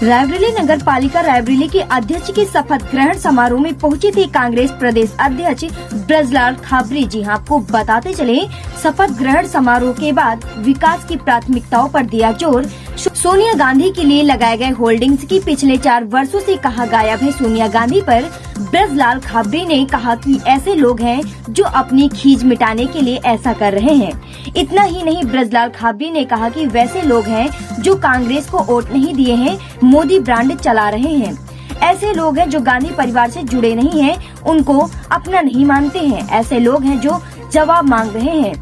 रायबरेली नगर पालिका रायबरेली के अध्यक्ष के शपथ ग्रहण समारोह में पहुंचे थे कांग्रेस प्रदेश अध्यक्ष ब्रजलाल खाबरी। जी हां, आपको बताते चले, शपथ ग्रहण समारोह के बाद विकास की प्राथमिकताओं पर दिया जोर। सोनिया गांधी के लिए लगाए गए होल्डिंग्स की पिछले 4 वर्षों से कहाँ गायब है सोनिया गांधी पर ब्रजलाल खाबरी ने कहा कि ऐसे लोग हैं जो अपनी खींच मिटाने के लिए ऐसा कर रहे हैं। इतना ही नहीं, ब्रजलाल खाबरी ने कहा कि वैसे लोग हैं जो कांग्रेस को वोट नहीं दिए हैं, मोदी ब्रांड चला रहे हैं। ऐसे लोग हैं जो गांधी परिवार से जुड़े नहीं हैं, उनको अपना नहीं मानते हैं। ऐसे लोग हैं जो जवाब मांग रहे हैं।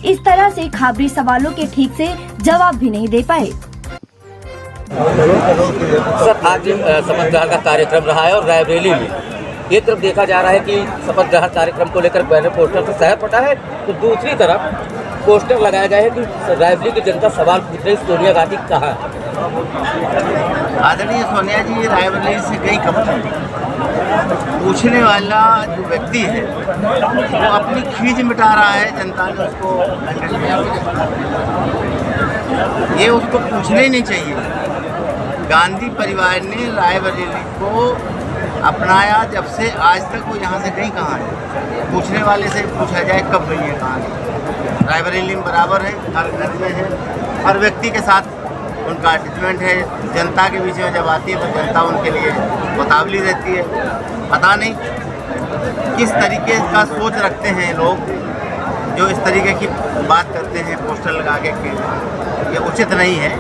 इस तरह से खाबरी सवालों के ठीक से जवाब भी नहीं दे पाए। सर, आज शपथ ग्रहण का कार्यक्रम रहा है और रायबरेली में एक तरफ देखा जा रहा है कि शपथ ग्रहण कार्यक्रम को लेकर बैनर पोस्टर से शहर पटा है, तो दूसरी तरफ पोस्टर लगाया गया है कि रायबरेली की जनता सवाल पूछ रही सोनिया गांधी कहाँ है। आदरणीय सोनिया जी रायबरेली से गई कब पूछने वाला जो व्यक्ति है वो अपनी खींच मिटा रहा है। जनता ने उसको ये उसको पूछना ही नहीं चाहिए। गांधी परिवार ने रायबरेली को अपनाया जब से आज तक वो यहाँ से गई कहाँ है। पूछने वाले से पूछा जाए कब गई है, कहाँ है। रायबरेली में बराबर है, हर घर में है, हर व्यक्ति के साथ उनका अटैचमेंट है। जनता के बीच में जब आती है तो जनता उनके लिए मुतावली रहती है। पता नहीं किस तरीके का सोच रखते हैं लोग जो इस तरीके की बात करते हैं पोस्टर लगा के, ये उचित नहीं है।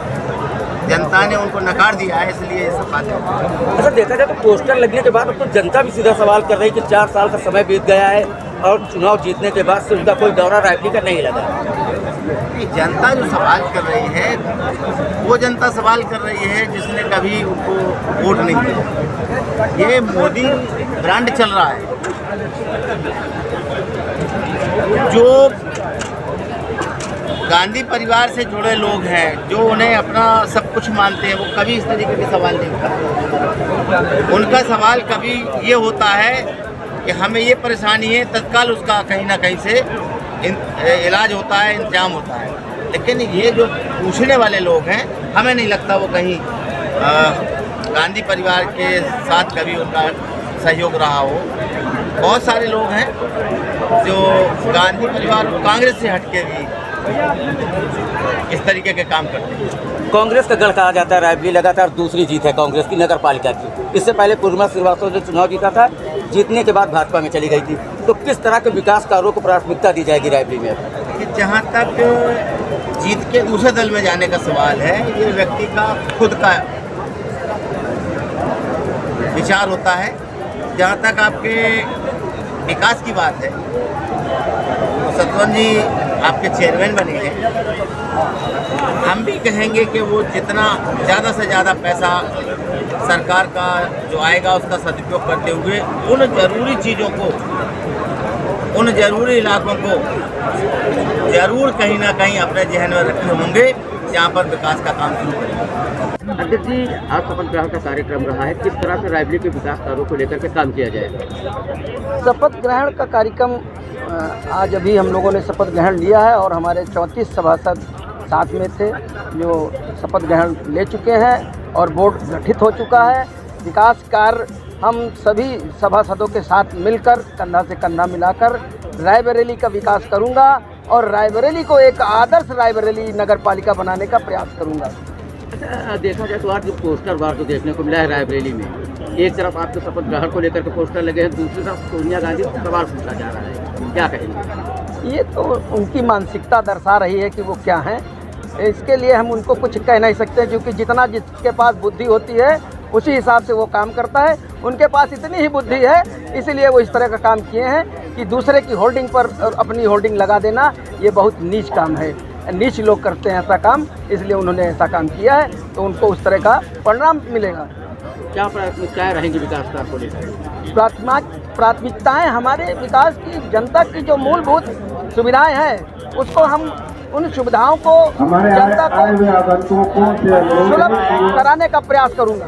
जनता ने उनको नकार दिया है, इसलिए ये सब बातें। अच्छा, देखा जाए तो पोस्टर लगने के बाद अब तो जनता भी सीधा सवाल कर रही है कि 4 साल का समय बीत गया है और चुनाव जीतने के बाद से उनका कोई दौरा रायबरेली का नहीं लगा। जनता जो सवाल कर रही है वो जनता सवाल कर रही है जिसने कभी उनको वोट नहीं दिया। ये मोदी ब्रांड चल रहा है। जो गांधी परिवार से जुड़े लोग हैं, जो उन्हें अपना सब कुछ मानते हैं, वो कभी इस तरीके के सवाल नहीं करते। उनका सवाल कभी ये होता है कि हमें ये परेशानी है, तत्काल उसका कहीं ना कहीं से इलाज होता है, इंतजाम होता है। लेकिन ये जो पूछने वाले लोग हैं, हमें नहीं लगता वो कहीं गांधी परिवार के साथ कभी उनका सहयोग रहा हो। बहुत सारे लोग हैं जो गांधी परिवार और कांग्रेस से हटके भी इस तरीके के काम करते हैं। कांग्रेस का गढ़ कहा जाता है रायबरेली, लगातार दूसरी जीत है कांग्रेस की नगर पालिका की। इससे पहले पूर्णिमा श्रीवास्तव ने चुनाव जीता था, जीतने के बाद भाजपा में चली गई थी। तो किस तरह के विकास कार्यों को प्राथमिकता दी जाएगी रायबरेली में? जहाँ तक जीत के दूसरे दल में जाने का सवाल है, ये व्यक्ति का खुद का विचार होता है। जहाँ तक आपके विकास की बात है, तो सतवन जी आपके चेयरमैन बने हैं। हम भी कहेंगे कि वो जितना ज़्यादा से ज़्यादा पैसा सरकार का जो आएगा उसका सदुपयोग करते हुए उन ज़रूरी चीज़ों को, उन ज़रूरी इलाकों को ज़रूर कहीं ना कहीं अपने जहन में रखे होंगे जहाँ पर विकास का काम शुरू करेंगे। अध्यक्ष जी, आज शपथ ग्रहण का कार्यक्रम रहा है, किस तरह से रायबरेली के विकास कार्यों को लेकर के काम किया जाएगा? शपथ ग्रहण का कार्यक्रम आज अभी हम लोगों ने शपथ ग्रहण लिया है और हमारे 34 सभासद साथ में थे जो शपथ ग्रहण ले चुके हैं और बोर्ड गठित हो चुका है। विकास कार्य हम सभी सभासदों के साथ मिलकर कंधा से कंधा मिलाकर रायबरेली का विकास करूंगा और रायबरेली को एक आदर्श रायबरेली नगर पालिका बनाने का प्रयास करूंगा। अच्छा, देखा जाए तो आज जो पोस्टर बार तो देखने को मिला है रायबरेली में, एक तरफ आपके शपथ ग्रहण को लेकर के पोस्टर लगे हैं, दूसरी तरफ सोनिया गांधी को सवाल पूछा जा रहा है, क्या कहेंगे? ये तो उनकी मानसिकता दर्शा रही है कि वो क्या हैं। इसके लिए हम उनको कुछ कह नहीं सकते, क्योंकि जितना जिसके पास बुद्धि होती है उसी हिसाब से वो काम करता है। उनके पास इतनी ही बुद्धि है, इसीलिए वो इस तरह का काम किए हैं कि दूसरे की होल्डिंग पर अपनी होल्डिंग लगा देना ये बहुत नीच काम है। नीच लोग करते हैं ऐसा काम, इसलिए उन्होंने ऐसा काम किया है, तो उनको उस तरह का परिणाम मिलेगा। क्या प्राथमिकताएँ रहेंगी विकास कार्य को लेकर? प्राथमिकताएँ हमारे विकास की, जनता की जो मूलभूत सुविधाएं हैं उसको हम उन सुविधाओं को जनता को सुलभ कराने का प्रयास करूंगा।